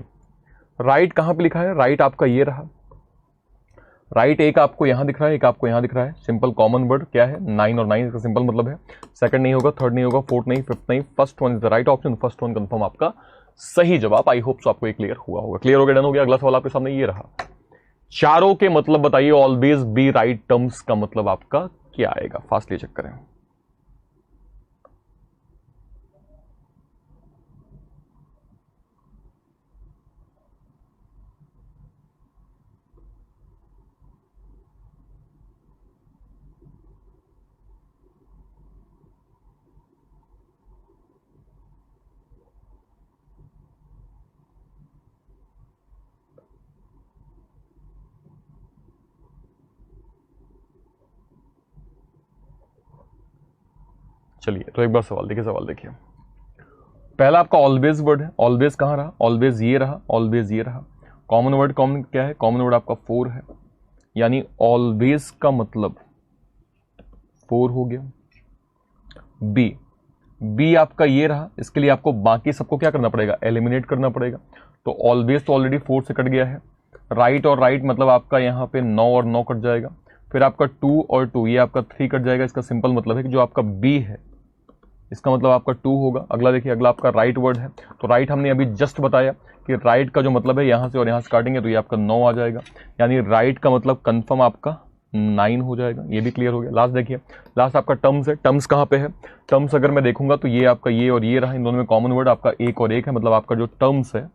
राइट कहां पे लिखा है, राइट आपका ये रहा, राइट एक आपको यहां दिख रहा है, एक आपको यहां दिख रहा है। सिंपल कॉमन वर्ड क्या है, 9 और 9, इसका सिंपल मतलब है सेकंड नहीं होगा, थर्ड नहीं होगा, फोर्थ नहीं, फिफ्थ नहीं, first one is the right option, first one confirm आपका सही जवाब। आई होप सो आपको ये क्लियर हुआ होगा। क्लियर हो गया, डन हो गया। अगला सवाल आपके सामने ये रहा, चारों के मतलब बताइए, ऑलवेज बी राइट टर्म्स का मतलब आपका क्या आएगा, फास्टली चेक करें। चलिए तो एक बार सवाल देखिए, सवाल देखिए। पहला आपका ऑलवेज वर्ड है, ऑलवेज कहां रहा, ऑलवेज ये रहा, ऑलवेज ये रहा। कॉमन वर्ड, कॉमन क्या है, कॉमन वर्ड आपका 4 है, यानी ऑलवेज का मतलब 4 हो गया। बी, बी आपका ये रहा, इसके लिए आपको बाकी सबको क्या करना पड़ेगा, एलिमिनेट करना पड़ेगा, तो ऑलवेज तो ऑलरेडी 4 से कट गया है। राइट और राइट मतलब आपका यहां पे 9 और 9 कट जाएगा, फिर आपका 2 और 2 ये आपका 3 कट जाएगा। इसका सिंपल मतलब है कि जो आपका बी है इसका मतलब आपका 2 होगा। अगला देखिए, अगला आपका राइट वर्ड है, तो राइट हमने अभी जस्ट बताया कि राइट का जो मतलब है यहां से और यहां से काटेंगे तो ये आपका 9 आ जाएगा, यानी राइट का मतलब कंफर्म आपका 9 हो जाएगा। ये भी क्लियर हो गया। लास्ट देखिए, लास्ट आपका टर्म्स है, टर्म्स कहां पे है, टर्म्स अगर मैं देखूंगा तो ये आपका ये और ये रहा, इन दोनों में कॉमन वर्ड आपका 1 और 1 है, मतलब आपका जो टर्म्स है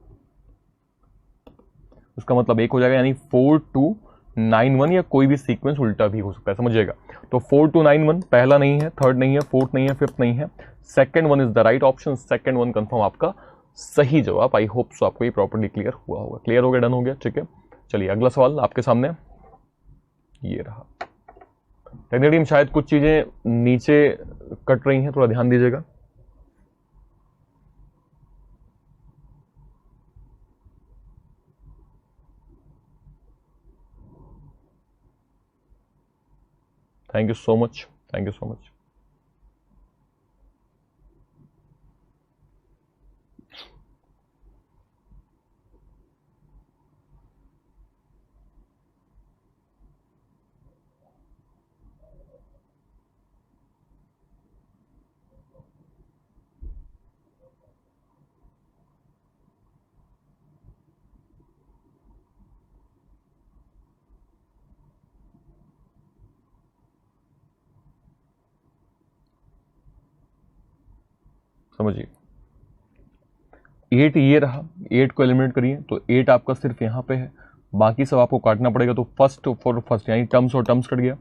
उसका मतलब 1 हो जाएगा, यानी 4 2 9 1, या कोई भी सीक्वेंस उल्टा भी हो सकता है, समझिएगा। तो 4 2 9 1 पहला नहीं है, थर्ड नहीं है, फोर्थ नहीं है, फिफ्थ नहीं है, second one is the right option, second one confirm आपका सही जवाब। आई होप सो आपको ये प्रॉपर्ली क्लियर हुआ होगा। क्लियर हो गया, डन हो गया, ठीक है। चलिए अगला सवाल आपके सामने ये रहा। टेक्निकली शायद कुछ चीजें नीचे कट रही हैं, थोड़ा ध्यान दीजिएगा। Thank you so much, thank you so much. समझिए 8 ये रहा, 8 को एलिमिनेट करिए तो 8 आपका सिर्फ यहाँ पे है, बाकी सब आपको काटना पड़ेगा। तो फर्स्ट फॉर फर्स्ट यानी टर्म्स और टर्म्स कट गया,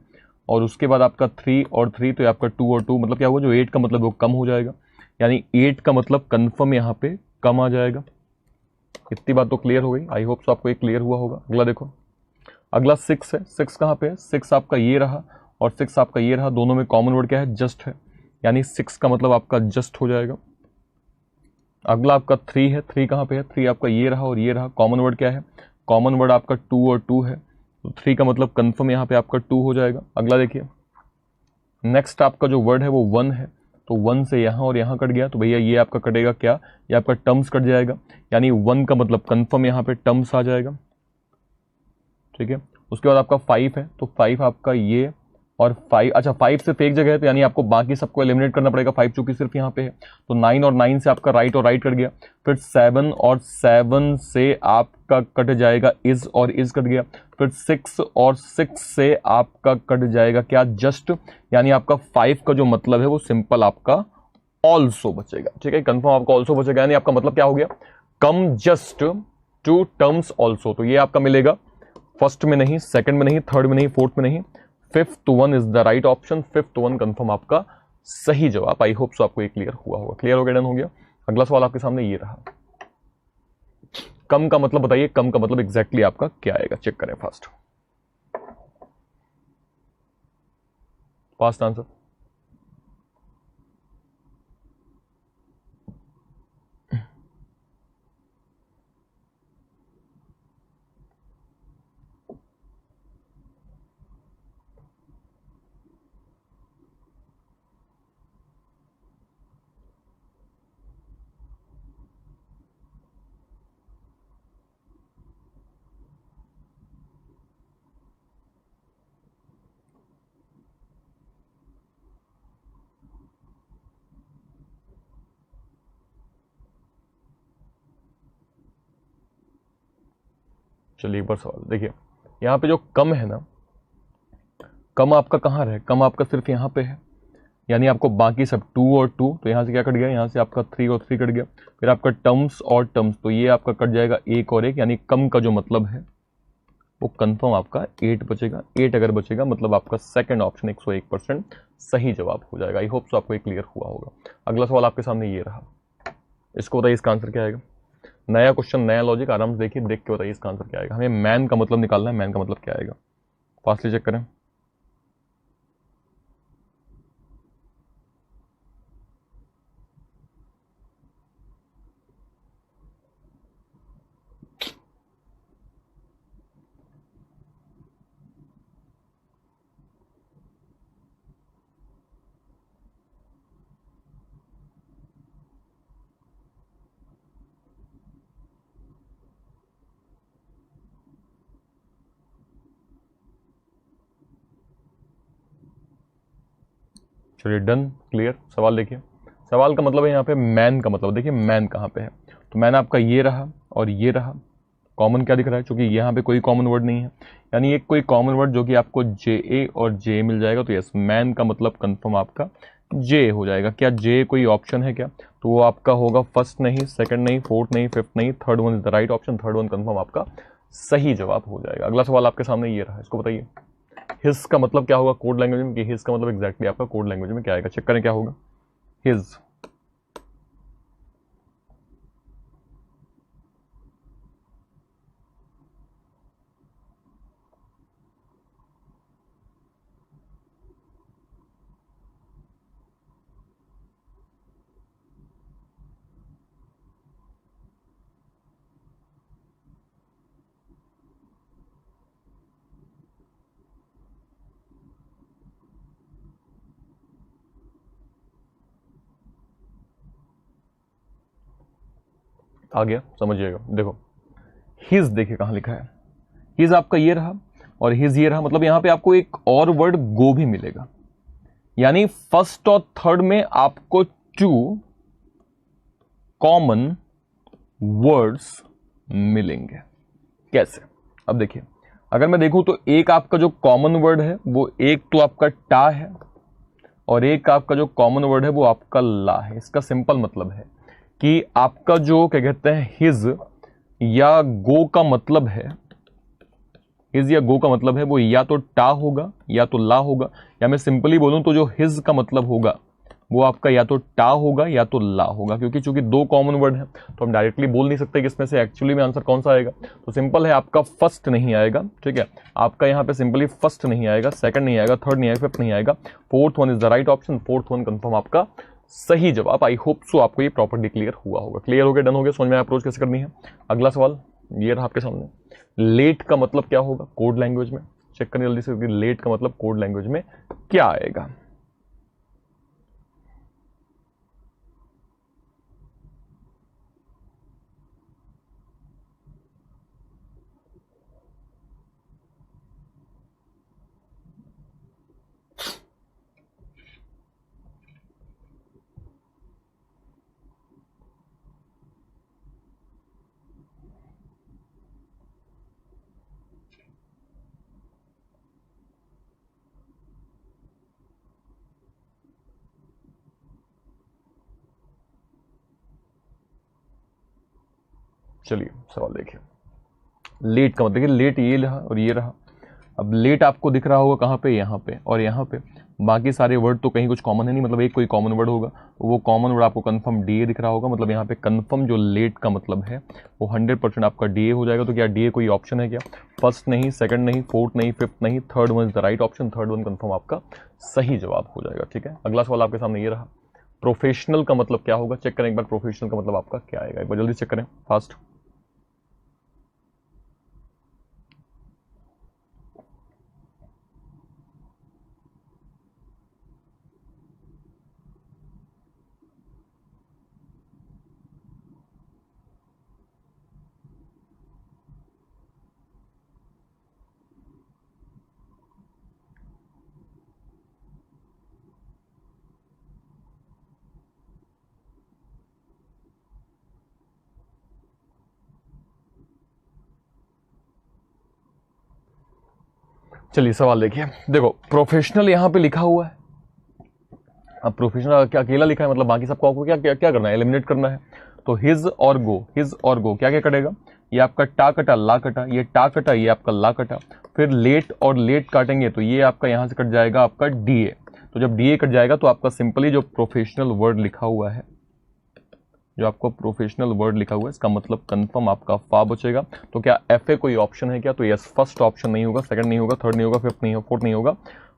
और उसके बाद आपका 3 और 3, तो ये आपका 2 और 2, मतलब क्या हुआ, जो 8 का मतलब वो कम हो जाएगा, यानी 8 का मतलब कन्फर्म यहाँ पे कम आ जाएगा। इतनी बात तो क्लियर हो गई। आई होप सो आपको ये क्लियर हुआ होगा। अगला देखो, अगला 6 है। 6 कहाँ पे है, 6 आपका ये रहा और 6 आपका ये रहा, दोनों में कॉमन वर्ड क्या है, जस्ट है, यानी 6 का मतलब आपका जस्ट हो जाएगा। अगला आपका 3 है। 3 कहाँ पे है, 3 आपका ये रहा और ये रहा, कॉमन वर्ड क्या है, कॉमन वर्ड आपका 2 और 2 है, तो 3 का मतलब कंफर्म यहाँ पे आपका 2 हो जाएगा। अगला देखिए, नेक्स्ट आपका जो वर्ड है वो 1 है, तो 1 से यहाँ और यहाँ कट गया, तो भैया ये आपका कटेगा क्या, ये आपका टर्म्स कट जाएगा, यानी 1 का मतलब कंफर्म यहाँ पे टर्म्स आ जाएगा, ठीक है। उसके बाद आपका 5 है, तो 5 आपका ये और 5, अच्छा 5 सिर्फ एक जगह है, तो यानी आपको बाकी सबको एलिमिनेट करना पड़ेगा, 5 चूंकि सिर्फ यहाँ पे है, तो 9 और 9 से आपका राइट और राइट कट गया, फिर 7 और 7 से आपका कट जाएगा इज और इज कट गया, फिर 6 और 6 से आपका कट जाएगा क्या, जस्ट, यानी आपका 5 का जो मतलब है वो सिंपल आपका ऑल्सो बचेगा, ठीक है, कंफर्म आपका ऑल्सो बचेगा, यानी आपका मतलब क्या हो गया, come just two terms also, तो ये आपका मिलेगा फर्स्ट में नहीं, सेकंड में नहीं, थर्ड में नहीं, फोर्थ में नहीं, fifth one is the right option, fifth one confirm आपका सही जवाब। आई होप सो आपको ये क्लियर हुआ होगा। क्लियर हो गया, डन हो गया। अगला सवाल आपके सामने ये रहा, कम का मतलब बताइए, कम का मतलब एग्जैक्टली आपका क्या आएगा, चेक करें फास्ट, फास्ट आंसर। चलिए एक बार सवाल देखिए, यहाँ पे जो कम है ना, कम आपका कहाँ है, कम आपका सिर्फ यहाँ पे है, यानी आपको बाकी सब 2 और 2, तो यहाँ से क्या कट गया, यहाँ से आपका 3 और 3 कट गया, फिर आपका टर्म्स और टर्म्स, तो ये आपका कट जाएगा एक और एक, यानी कम का जो मतलब है वो कंफर्म आपका 8 बचेगा। 8 अगर बचेगा मतलब आपका सेकंड ऑप्शन 101% सही जवाब हो जाएगा। आई होप सो आपको ये क्लियर हुआ होगा। अगला सवाल आपके सामने ये रहा, इसको बताइए इसका आंसर क्या आएगा। नया क्वेश्चन, नया लॉजिक, आराम से देखिए, देख के बताइए इसका आंसर क्या आएगा। हमें मैन का मतलब निकालना है, मैन का मतलब क्या आएगा, फास्टली चेक करें। चलिए डन, क्लियर। सवाल देखिए, सवाल का मतलब है यहाँ पे मैन का मतलब, देखिए मैन कहाँ पे है, तो मैन आपका ये रहा और ये रहा, कॉमन क्या दिख रहा है, क्योंकि यहाँ पे कोई कॉमन वर्ड नहीं है, यानी एक कोई कॉमन वर्ड जो कि आपको जे ए और जे मिल जाएगा, तो यस मैन का मतलब कंफर्म आपका जे हो जाएगा। क्या जे कोई ऑप्शन है क्या, तो वो आपका होगा फर्स्ट नहीं, सेकंड नहीं, फोर्थ नहीं, फिफ्थ नहीं, third one is the right option, third one confirm आपका सही जवाब हो जाएगा। अगला सवाल आपके सामने ये रहा, इसको बताइए हिज का मतलब क्या होगा कोड लैंग्वेज में, कि हिज का मतलब एग्जैक्टली आपका कोड लैंग्वेज में क्या आएगा, चेक करें क्या होगा। हिज, आ गया, समझिएगा। देखो हिज, देखिए कहां लिखा है, हिज आपका ये रहा और हिज ये रहा, मतलब यहां पे आपको एक और वर्ड गो भी मिलेगा, यानी फर्स्ट और थर्ड में आपको 2 कॉमन वर्ड्स मिलेंगे। कैसे? अब देखिए, अगर मैं देखूं तो एक आपका जो कॉमन वर्ड है वो एक तो आपका टा है और एक आपका जो कॉमन वर्ड है वो आपका ला है। इसका सिंपल मतलब है कि आपका जो क्या कहते हैं हिज या गो का मतलब है, हिज या गो का मतलब है वो या तो टा होगा या तो ला होगा, या मैं सिंपली बोलूं तो जो हिज का मतलब होगा वो आपका या तो टा होगा या तो ला होगा, क्योंकि चूंकि 2 कॉमन वर्ड हैं तो हम डायरेक्टली बोल नहीं सकते कि इसमें से एक्चुअली में आंसर कौन सा आएगा। तो सिंपल है, आपका फर्स्ट नहीं आएगा, ठीक है, आपका यहाँ पे सिंपली फर्स्ट नहीं आएगा, सेकंड नहीं आएगा, थर्ड नहीं आएगा, फिफ्थ नहीं आएगा, fourth one is the right option, fourth one confirm आपका सही जवाब। आई होप सो आपको ये प्रॉपर्ली क्लियर हुआ होगा। क्लियर हो गया, डन हो गया, समझ में अप्रोच कैसे करनी है। अगला सवाल ये रहा आपके सामने, लेट का मतलब क्या होगा कोड लैंग्वेज में, चेक करने जल्दी से, लेट का मतलब कोड लैंग्वेज में क्या आएगा। चलिए सवाल देखिए, लेट का मतलब, देखिए लेट ये रहा और ये रहा। अब लेट आपको दिख रहा होगा कहाँ पे, यहाँ पे और यहाँ पे, बाकी सारे वर्ड तो कहीं कुछ कॉमन है नहीं, मतलब एक कोई कॉमन वर्ड होगा, वो कॉमन वर्ड आपको कंफर्म डीए दिख रहा होगा, मतलब यहाँ पे कंफर्म जो लेट का मतलब है वो 100% आपका डीए हो जाएगा। तो क्या डीए कोई ऑप्शन है क्या? फर्स्ट नहीं, सेकंड नहीं, फोर्थ नहीं, फिफ्थ नहीं, third one is the right option, third one confirm आपका सही जवाब हो जाएगा। ठीक है, अगला सवाल आपके सामने ये रहा, प्रोफेशनल का मतलब क्या होगा, चेक करें एक बार, प्रोफेशनल का मतलब आपका क्या आएगा, एक बार जल्दी चेक करें फास्ट। चलिए सवाल देखिए, देखो प्रोफेशनल यहाँ पे लिखा हुआ है, अब प्रोफेशनल क्या अकेला लिखा है, मतलब बाकी सबको आपको क्या क्या क्या करना है, एलिमिनेट करना है। तो हिज और गो, हिज और गो क्या क्या कटेगा, ये आपका टा कटा ला कटा, ये टा कटा ये आपका ला कटा, फिर लेट और लेट काटेंगे तो ये आपका यहां से कट जाएगा आपका डीए। तो जब डीए कट जाएगा तो आपका सिंपली जो प्रोफेशनल वर्ड लिखा हुआ है, जो आपको प्रोफेशनल वर्ड लिखा हुआ है, इसका मतलब कंफर्म आपका फा बचेगा। तो क्या एफ ए कोई ऑप्शन है क्या? तो यस, फर्स्ट ऑप्शन नहीं होगा, सेकंड नहीं होगा, थर्ड नहीं होगा, फिफ्थ नहीं होगा, फोर्थ नहीं होगा,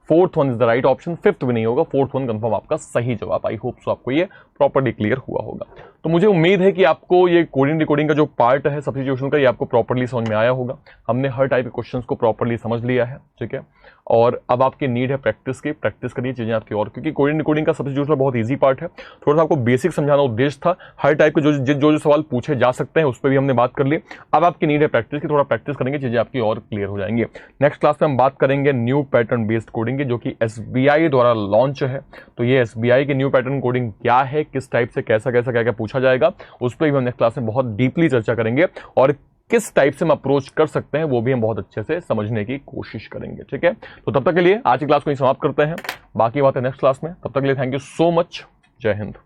fourth one is the right option, fifth भी नहीं होगा, फोर्थ वन कंफर्म आपका सही जवाब। आई होप सो आपको ये प्रॉपर्ली क्लियर हुआ होगा। तो मुझे उम्मीद है कि आपको ये कोडिंग रिकॉर्डिंग का जो पार्ट है सब्स्टिट्यूशन का, ये आपको प्रॉपर्ली समझ में आया होगा। हमने हर टाइप के क्वेश्चंस को प्रॉपर्ली समझ लिया है, ठीक है, और अब आपकी नीड है प्रैक्टिस की, प्रैक्टिस करिए चीजें आपकी, और क्योंकि कोडिंग रिकॉर्डिंग का सब्स्टिट्यूशन बहुत ईजी पार्ट है। थोड़ा सा आपको बेसिक समझाना उद्देश्य था, हर टाइप के जो सवाल पूछे जा सकते हैं उस पर भी हमने बात कर ली। अब आपकी नीड है प्रैक्टिस की, थोड़ा प्रैक्टिस करेंगे चीजें आपकी और क्लियर हो जाएंगी। नेक्स्ट क्लास में हम बात करेंगे न्यू पैटर्न बेस्ड कोडिंग की, जो कि एसबीआई द्वारा लॉन्च है। तो ये एसबीआई की न्यू पैटर्न कोडिंग क्या है, किस टाइप से कैसा कैसा क्या क्या पूछा जाएगा, उस पर भी हम नेक्स्ट क्लास में बहुत डीपली चर्चा करेंगे, और किस टाइप से हम अप्रोच कर सकते हैं वो भी हम बहुत अच्छे से समझने की कोशिश करेंगे। ठीक है, तो तब तक के लिए आज की क्लास को ही समाप्त करते हैं, बाकी बातें नेक्स्ट क्लास में। तब तक के लिए थैंक यू सो मच, जय हिंद।